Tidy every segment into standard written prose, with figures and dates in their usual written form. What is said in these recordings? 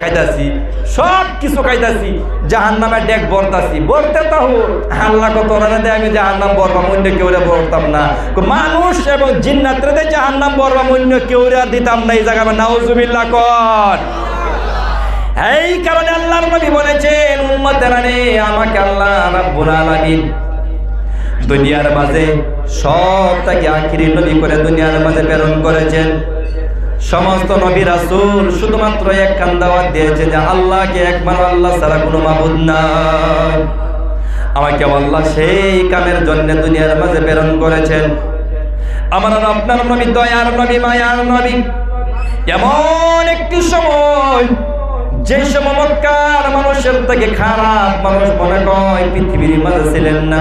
খাইতাছি, সব কিছু খাইতাছি, জাহান্নামে ডেক বরতাছি, বলতে তাহু আল্লাহ কত ওরা দেয় আমি জাহান্নাম বরবাম, অন্য কেউ বলতাম না। মানুষ এবং জিন্নাতরে দেয় জাহান্নাম বরবাম, অন্য কেউ দিতাম না। এই জায়গায় নাউজুবিল্লাহ কর। এই কারণে আল্লাহর নবী বলেছেন, উম্মতেরা রে, আমাকে আল্লাহ রাব্বুল আলামিন দুনিয়ার মাঝে সব থেকে আখিরি নবী করে দুনিয়ার মাঝে প্রেরণ করেছেন। সমস্ত নবী রাসূল শুধুমাত্র একখান দাওয়াত দিয়েছে যে আল্লাহকে একমাত্র আল্লাহ ছাড়া কোনো মাবুদ নাই। আমাকে আল্লাহ সেই কামের জন্য দুনিয়ার মাঝে প্রেরণ করেছেন। আমার আপনার নবী দয়ার নবী, মায়ার নবী। এমন একটি সময়, যে সময় মক্কার মানুষের থেকে খারাপ মানুষ মনে করে পৃথিবীর মাঝে ছিলেন না,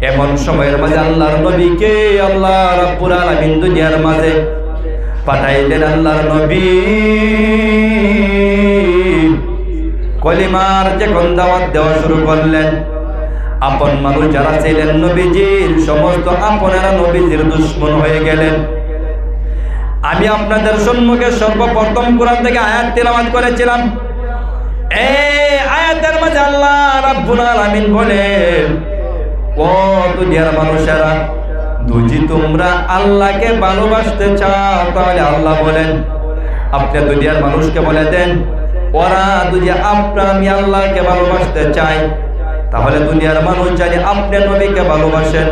এমন সময়ের মাঝে আল্লাহর নবীকে আল্লাহ রাব্বুল আলামিন দুনিয়ার মাঝে পাঠাইলেন। আল্লাহর নবী কলিমার যখন দাওয়াত দেওয়া শুরু করলেন, আপন মানুষ যারা ছিলেন নবীজির, সমস্ত আপনেরা নবীজির দুশমন হয়ে গেলেন। আমি আপনাদের সম্মুখে সর্বপ্রথম কোরআন থেকে আয়াত তিলাওয়াত করেছিলাম। এই আয়াতের মাঝে আল্লাহ রাব্বুল আলামিন বলেন, ও দুনিয়ার মানুষেরা, যদি তোমরা আল্লাহকে ভালোবাসতে চাও তাহলে আল্লাহ বলেন, আপনি দুনিয়ার মানুষকে বলে দেন, ওরা যদি আমি আল্লাহকে ভালোবাসতে চাই তাহলে দুনিয়ার মানুষ জানি আপনি নবীকে ভালোবাসেন।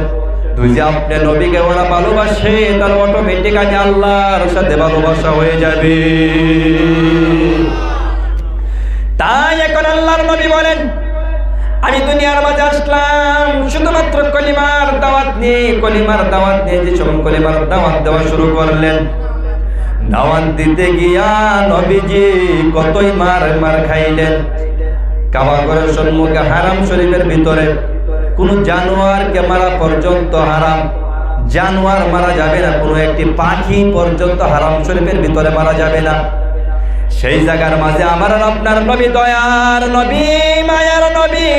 যদি আপনি নবীকে ওরা ভালোবাসে তাহলে অটোমেটিক আমি আল্লাহর সাথে ভালোবাসা হয়ে যাবে। তাই এখন আল্লাহর নবী বলেন, আমি দুনিয়ার মাঝে আসলাম শুধুমাত্র কলিমার দাওয়াত নিয়ে। কলিমার দাওয়াত নিয়ে যে সময় কলিমার দাওয়াত দেওয়া শুরু করলেন, দাওয়াত দিতে গিয়া নবীজি কতই মার খাইলেন। কাবা ঘরের সম্মুখে হারাম শরীফের ভিতরে কোন জানোয়ারকে মারা পর্যন্ত হারাম, জানোয়ার মারা যাবে না, কোনো একটি পাখি পর্যন্ত হারাম শরীফের ভিতরে মারা যাবে না। সেই জায়গার মাঝে আমার আপনার নবী দয়ার নবী, মায়ার নবী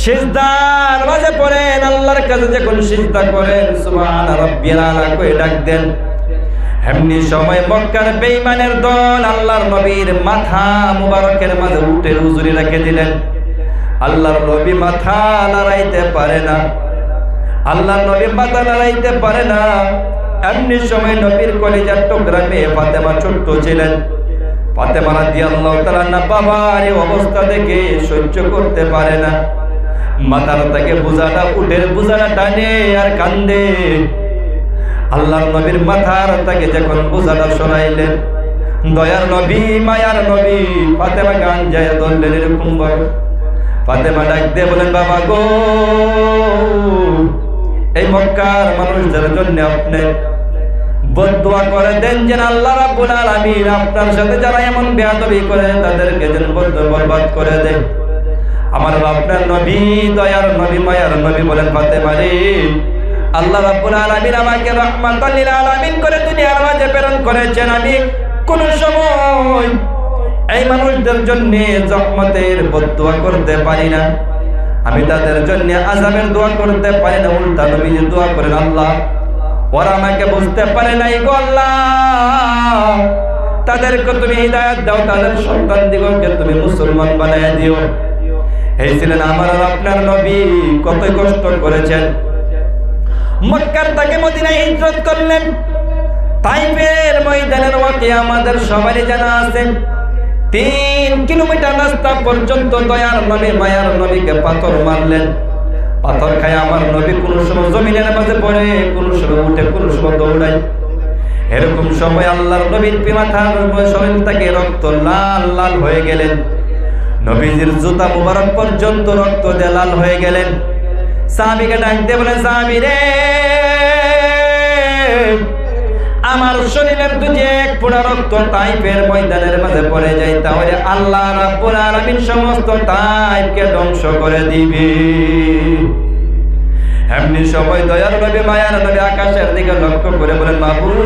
সিজদার মাঝে পড়েন, আল্লাহর কাছে যখন সিজদা করেন সুবহান রাব্বিয়াল আলা কই ডাক দেন, এমনি সময় মক্কার বেঈমানের দল আল্লাহর নবীর মাথা মুবারকের মাঝে উঠে হুজুরি রেখে দিলেন। আল্লাহর নবী মাথা নাড়াইতে পারে না, আল্লাহর নবী মাথা নাড়াইতে পারে না। এমনি সময় নবীর কলিজার টুকরা মেয়ে ফাতেমা ছোট্ট ছিলেন। ফাতেমা রাদিয়াল্লাহু তাআলা না বাবার এই অবস্থা দেখে সহ্য করতে পারে না, মাথার থেকে বোঝাটা উঠের বোঝাটা টানে আর কান্দে। আল্লাহর নবীর মাথার থেকে যখন বোঝাটা সরাইলেন, দয়ার নবী মায়ার নবী ফাতেমা গান যায় ধরলেন এরকম ভাবে। ফাতেমা ডাক দিয়ে বলেন, বাবা গো, এই মক্কার মানুষদের জন্য আপনি বদদুয়া করে দেন যেন আল্লাহ রাব্বুল আলামিন আপনার সাথে যারা এমন বেয়াদবি করে তাদেরকে যেন বরবাদ করে দেন। আমার আপনার নবী দয়ার নবী মায়ার নবী বলেন, ফাতেমা রে, আল্লাহ রাব্বুল আলামিন আমাকে রাহমাতাল লিল আলামিন করে দুনিয়ার মাঝে প্রেরণ করেছেন। আমি কোন সময় এই মানুষদের জন্য রহমতের বদদুয়া করতে পারি না, আমি তাদের জন্য আযাবের দোয়া করতে পারি না। উল্টা নবী যে দোয়া করেন, আল্লাহ ওরা আমাকে বুঝতে পারে নাই গো আল্লাহ, তাদেরকে তুমি হিদায়াত দাও, তাদের সন্তান দিগকে তুমি মুসলমান বানায় দিও। এই ছিলেন আমার আপনার নবী, কত কষ্ট করেছেন। মক্কার থেকে মদিনায় হিজরত করলেন। তাইফের ময়দানের ওয়াকিয়া আমাদের সবারই জানা আছে। 3 কিলোমিটার রাস্তা পর্যন্ত দয়ার নবী মায়ার নবীকে পাথর মারলেন। পাথর খায় আমার নবী কোন সময় জমিনের মাঝে পড়ে, কোন সময় উঠে, কোন সময় দৌড়ায়। এরকম সময় আল্লাহর নবীর মাথার শরীর থেকে রক্ত লাল লাল হয়ে গেলেন। নবীজির জুতা মুবারক পর্যন্ত রক্ত দিয়ে লাল হয়ে গেলেন। সাহাবীকে ডাক দিয়ে বলেন, সাহাবী রে, আমার শরীরের দুটি এক ফোঁটা রক্ত তাইফের ময়দানের মাঝে পড়ে যায়, তাহলে আল্লাহ রাব্বুল আলামিন সমস্ত তাইফকে ধ্বংস করে দিবে। এমনি সময় দয়ার নবী মায়ার নবী আকাশের দিকে লক্ষ্য করে বলেন, মাবুদ,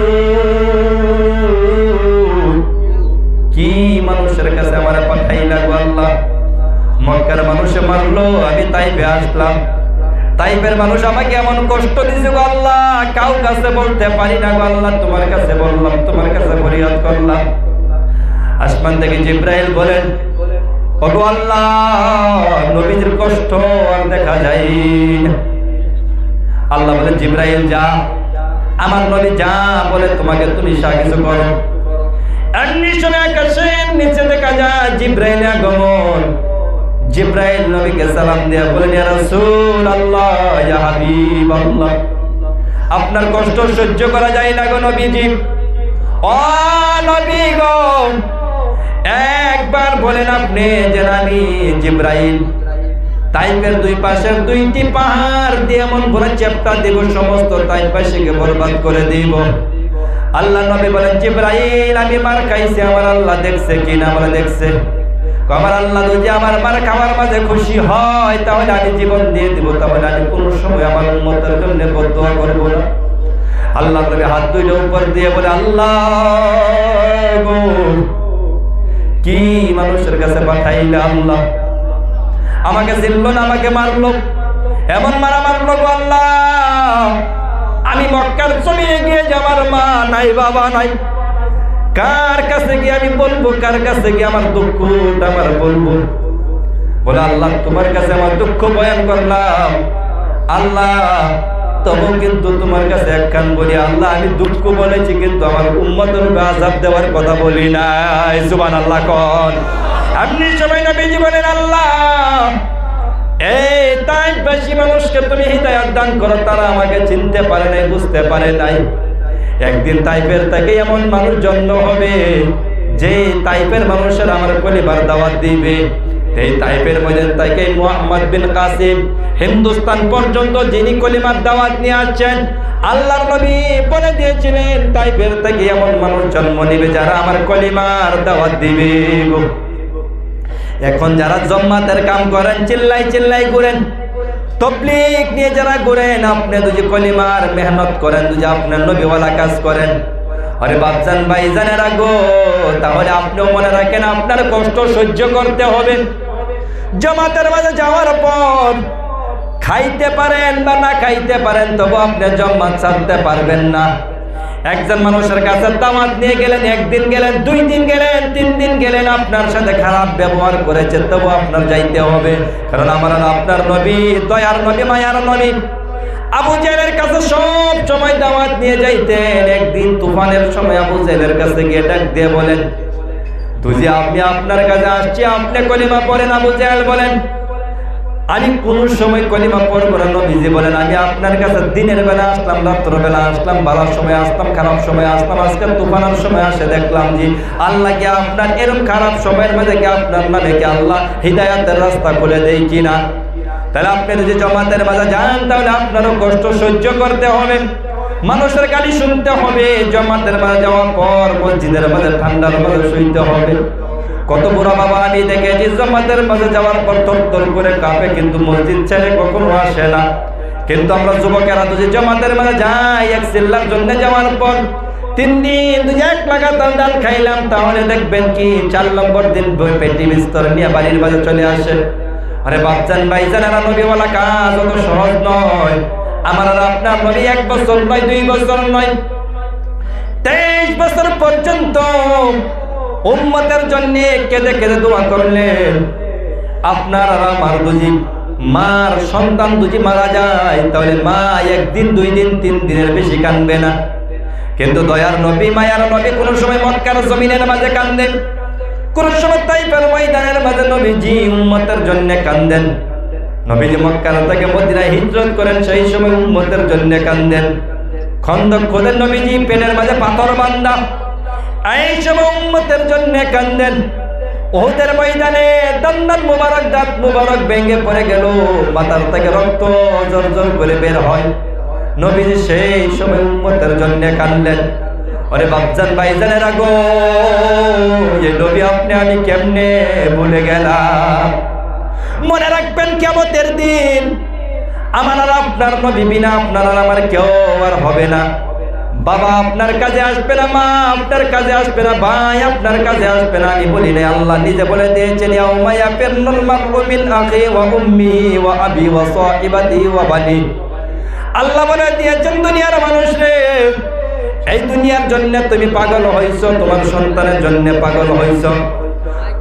কি মানুষের কাছে আমার পাঠাইলা গো আল্লাহ? মক্কার মানুষে মারলো, আমি তাইফে আসলাম, তাইফের মানুষ আমাকে এমন কষ্ট দিয়েছে গো আল্লাহ, কাউ কাছে বলতে পারি না গো আল্লাহ, তোমার কাছে বললাম, তোমার কাছে ফরিয়াদ করলাম। আসমান থেকে জিব্রাইল বলেন, ওগো আল্লাহ, নবীজির কষ্ট আর দেখা যায় না। আল্লাহ বলেন, জিব্রাইল যা, আমার নবী যা বলে তোমাকে তুমি কিছু করো। আকাশের নিচে দেখা যায় জিব্রাইল আগমন। জিব্রাইল নবীকে সালাম দিয়া বলেন, ইয়া রাসূলুল্লাহ, ইয়া হাবিবাল্লাহ, আপনার কষ্ট সহ্য করা যায় না গো নবীজি। ও নবী গো, একবার বলেন আপনি যে আমি জিব্রাইল তাইফের দুই পাশের দুইটি পাহাড় দিয়ে এমন করে চেপটা দেব, সমস্ত তাইফবাসীকে বরবাদ করে দিব। আল্লাহ নবী বলেন, জিব্রাইল আমি মার খাইছি, আমার আল্লাহ দেখছে কিনা? বলে দেখছে। আমার আল্লাহ যদি আমার মার খাওয়ার মাঝে খুশি হয় তাহলে আমি জীবন দিয়ে দিব, তাহলে আমি কোন সময় আমার উম্মতের জন্য বদদোয়া করব না। আল্লাহ নবী হাত দুইটা উপর দিয়ে বলে, আল্লাহ গো, কি মানুষের কাছে পাঠাইলে আল্লাহ, আমাকে জিল্লো না, আমাকে মারলো, এমন মারা মারলো গো আল্লাহ, আমি মক্কার জমিনে গিয়ে যে আমার মা নাই, বাবা নাই, কার কাছে গিয়ে আমি বলবো, কার কাছে গিয়ে আমার দুঃখটা আমার বলবো? বলে, আল্লাহ তোমার কাছে আমার দুঃখ বয়ান করলাম আল্লাহ, তবু কিন্তু তোমার কাছে একখান বলি, আল্লাহ আমি দুঃখ বলেছি কিন্তু আমার উম্মতের আযাব দেওয়ার কথা বলি নাই। সুবহানাল্লাহ কোন। আপনি সবাই নবীজি বলেন, আল্লাহ এই তাইফবাসী মানুষকে তুমি হিদায়াত দান করো, তারা আমাকে চিনতে পারে নাই, বুঝতে পারে নাই। একদিন তাইফের থেকে এমন মানুষ জন্ম হবে যে তাইফের মানুষের আমার কলিমার দাওয়াত দিবে। এই তাইফের মধ্যে থেকে মুহাম্মদ বিন কাসিম হিন্দুস্তান পর্যন্ত যিনি কলিমার দাওয়াত নিয়ে আসছেন, আল্লাহর নবী বলে দিয়েছিলেন তাইফের থেকে এমন মানুষ জন্ম নেবে যারা আমার কলিমার দাওয়াত দিবে। এখন যারা জম্মাতের কাম করেন, চিল্লাই চিল্লাই ঘুরেন, তবলিগ নিয়ে যারা ঘুরেন, আপনি যদি কলিমার মেহনত করেন, যদি আপনার নবীওয়ালা কাজ করেন, আরে বাপজান ভাইজানেরা গো, তাহলে আপনিও মনে রাখেন আপনার কষ্ট সহ্য করতে হবে। জামাতের মাঝে যাওয়ার পর খাইতে পারেন বা না খাইতে পারেন, তবু আপনি জামাত ছাড়তে পারবেন না। একজন মানুষের কাছে দাওয়াত নিয়ে গেলেন, একদিন গেলেন, 2 দিন গেলেন, 3 দিন গেলেন, আপনার সাথে খারাপ ব্যবহার করেছে, তবু আপনার যাইতে হবে। কারণ আমার আপনার নবী, দয়ার নবী, মায়ার নবী আবু জেহেলের কাছে সব সময় দাওয়াত নিয়ে যাইতেন। একদিন তুফানের সময় আবু জেহেলের কাছে গিয়ে ডাক দিয়ে বলেন, তুই আমি আপনার কাছে আসছি, আপনি কলিমা পড়েন। আবু জেহেল বলেন, আমি কোন সময় কলিমা পড়বো না। নবীজি বলেন, আমি আপনার কাছে দিনের বেলা আসলাম, রাত্র বেলা আসলাম, ভালো সময় আসতাম, খারাপ সময় আসতাম, আজকে তুফানের সময় আসে দেখলাম যে আল্লাহ কি আপনার এরকম খারাপ সময়ের মধ্যে কি আপনার মানে কি আল্লাহ হিদায়াতের রাস্তা খুলে দেয় কিনা? তাহলে আপনি যদি জামাতের মাঝে যান তাহলে আপনারও কষ্ট সহ্য করতে হবে, মানুষের গালি শুনতে হবে। জামাতের মাঝে যাওয়ার পর মসজিদের মাঝে ঠান্ডার মাঝে শুইতে হবে। কত বুড়া বাবা আমি দেখেছি জামাতের মাঝে যাওয়ার পর থরথর করে কাঁপে, কিন্তু মসজিদ ছেড়ে কখনো আসে না। কিন্তু আমরা যুবকেরা যদি জামাতের মাঝে যাই, এক চিল্লার জন্য যাওয়ার পর 3 দিন 1 লাগাতার ডাল খাইলাম, তাহলে দেখবেন কি 4 নম্বর দিন পেটি বিস্তর নিয়ে বাড়ির মাঝে চলে আসে। আরে বাপজান ভাইজানেরা, নবীওয়ালা কাজ অত সহজ নয়। আমার আর আপনার নবী 1 বছর নয়, 2 বছর নয়, 23 বছর পর্যন্ত উম্মতের জন্য কেঁদে কেঁদে দোয়া করলেন। আপনার আর আমার যদি মার সন্তান যদি মারা যায়, তাহলে মা 1 দিন 2 দিন 3 দিনের বেশি কাঁদবে না। কিন্তু দয়ার নবী, মায়ার নবী কোন সময় মক্কার জমিনের মাঝে কাঁদেন, কোন সময় তাইফের ময়দানের মাঝে নবীজি উম্মতের জন্য কাঁদেন। নবীজি মক্কা থেকে মদিনায় হিজরত করেন, সেই সময় উম্মতের জন্য কাঁদেন। খন্দক খোদেন, নবীজি পেটের মাঝে পাথর বাঁধা, এই সময় উম্মতের জন্য কাঁদেন। উহুদের ময়দানে দন্দন মুবারক, দাঁত মুবারক ভেঙে পড়ে গেল, মাথার থেকে রক্ত জর্জর করে বের হয়, নবীজি সেই সময় উম্মতের জন্য কাঁদলেন। আরে বাপজান ভাইজানেরা গো, এই নবী আপনি আমি কেমনে ভুলে গেলাম? মনে রাখবেন কিয়ামতের দিন আমার আর আপনার নবী বিনা আপনার আর আমার কেউ আর হবে না। বাবা আপনার কাজে আসবে না, মা আপনার কাজে আসবে না, ভাই আপনার কাজে আসবে না। আমি বলি না, আল্লাহ নিজে বলে দিয়েছেন, ইয়াউমা ইয়াফিরুল মারউ মিন আখি ওয়া উম্মিহি ওয়া আবি ওয়া সাহিবাতিহি ওয়া বানি। আল্লাহ বলে দিয়েছেন দুনিয়ার মানুষ রে, এই দুনিয়ার জন্য তুমি পাগল হইছো, তোমার সন্তানের জন্য পাগল হইছো,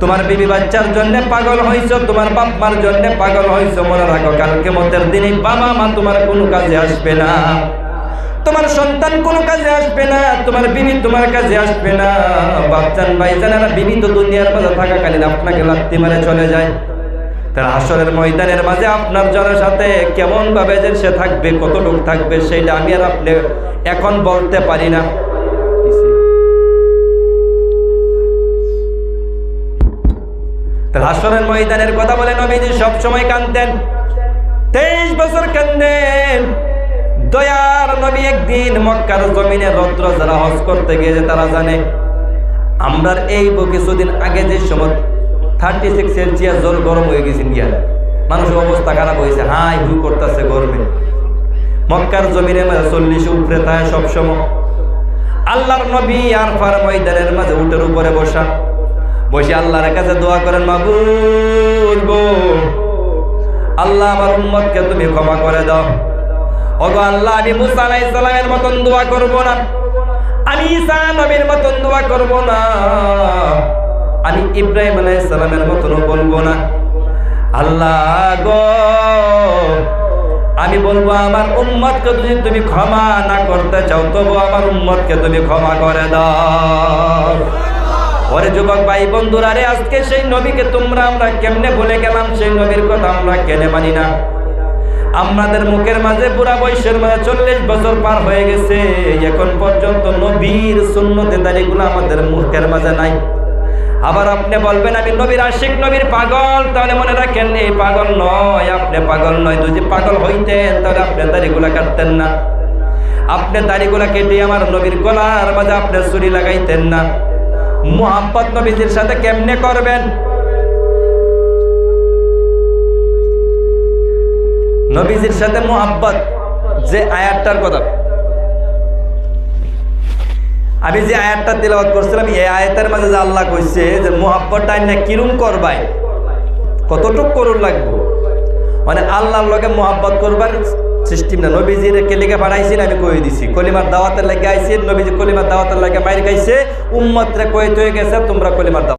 তোমার বিবি বাচ্চার জন্য পাগল হইছো, তোমার বাপ মার জন্য পাগল হইছো। মনে রাখো কাল কিয়ামতের দিনে বাবা মা তোমার কোনো কাজে আসবে না, তোমার সন্তান কোনো কাজে আসবে না, তোমার বিবি তোমার কাজে আসবে না। বাচ্চান ভাইজানেরা, বিবি তো দুনিয়ার মাঝে থাকাকালীন আপনাকে লাত্তি মারে চলে যায়, তার হাসরের ময়দানের মাঝে আপনার জনের সাথে কেমন ভাবে যে সে থাকবে, কত লোক থাকবে, সেইটা আমি আর আপনি এখন বলতে পারি না। তার হাসরের ময়দানের কথা বলে নবীজি সব সময় কাঁদতেন, 23 বছর কাঁদেন। দয়ার নবী একদিন মক্কার জমিনে রৌদ্র যারা হজ করতে গিয়েছে তারা জানে, আমরা এই কিছুদিন আগে যে সময় 36 সেলসিয়াস জল গরম হয়ে গেছেন গিয়া, মানুষের অবস্থা খারাপ হয়েছে, হাই হুই করতেছে গরমে। মক্কার জমিনের মাঝে 40 উপরে থাকে সবসময়। আল্লাহর নবী আরফার ময়দানের মাঝে উটের উপরে বসে আল্লাহর কাছে দোয়া করেন, মাবুদ গো, আল্লাহ আমার উম্মতকে তুমি ক্ষমা করে দাও। ওগো আল্লাহ, আমি মুসা আলাইহিস সালামের মতন দোয়া করব না, আমি ঈসা নবীর মতন দোয়া করব না, আমি ইব্রাহিম আলাইহিস সালামের মতন বলবো না। আল্লাহ গো, আমি বলবো আমার উম্মতকে যদি তুমি ক্ষমা না করতে চাও, তবু আমার উম্মতকে তুমি ক্ষমা করে দাও। ওরে যুবক ভাই বন্ধুরা রে, আজকে সেই নবীকে আমরা কেমনে ভুলে গেলাম, সেই নবীর কথা আমরা কেন মানি না। আমাদের মুখের মাঝে বুড়া বয়সের মাঝে 40 বছর পার হয়ে গেছে, এখন পর্যন্ত নবীর সুন্নতে দাড়িগুলো আমাদের মুখের মাঝে নাই। আবার আপনি বলবেন আমি নবীর আশিক, নবীর পাগল, তাহলে মনে রাখেন এই পাগল নয়, আপনি পাগল নয়। যদি পাগল হইতেন তাহলে আপনি দাড়িগুলা কাটতেন না, আপনি দাড়িগুলা কেটে আমার নবীর গলার মাঝে আপনি ছুরি লাগাইতেন না। মুহাব্বত নবীজির সাথে কেমনে করবেন? নবীজির সাথে মুহাব্বত, যে আয়াতটার কথা আমি যে আয়াতটা তিলাওয়াত করছিলাম, এই আয়াতের মাঝে যে আল্লাহ কইছে যে মুহাব্বতটা না কিরম করবাই, কতটুক করুন লাগবে, মানে আল্লাহর লগে মুহাব্বত করবার সিস্টেম না। নবীজির কে লেগে পাঠাইছেন আমি কই দিছি, কলিমার দাওয়াতের লাগে আইছে, নবীজি কলিমার দাওয়াতের লাগে মাইর খাইছে, উম্মতরে কইতে হয়ে গেছে তোমরা কলিমার দাওয়াত